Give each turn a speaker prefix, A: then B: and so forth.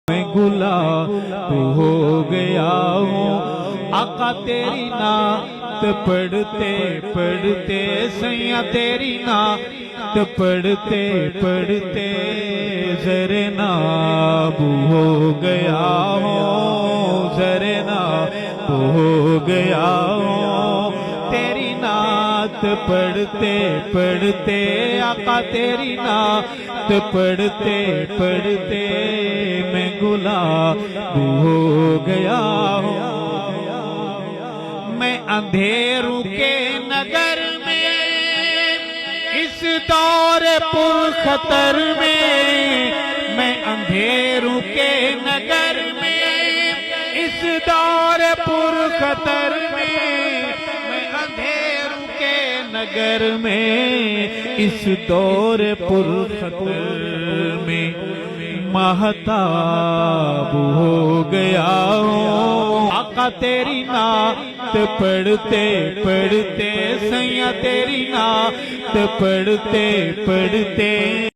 A: میں گلاب ہو گیا ہوں آقا تیری نعت پڑھتے پڑھتے سیاں تیری نعت پڑھتے پڑھتے زر ناب ہو گیا ہوں زر ناب ہو گیا ہوں تیری نعت پڑھتے پڑھتے آقا تیری نعت پڑھتے پڑھتے میں گلاب ہو گیا ہوں میں اندھیروں کے نگر میں اس دور پر خطر میں اندھیروں کے نگر میں اس دور پر خطر میں اندھیروں کے نگر میں اس دور پر خطر میں مہتاب ہو گیا ہوں آقا تیری نعت پڑھتے پڑھتے سیاں تیری نعت پڑھتے پڑھتے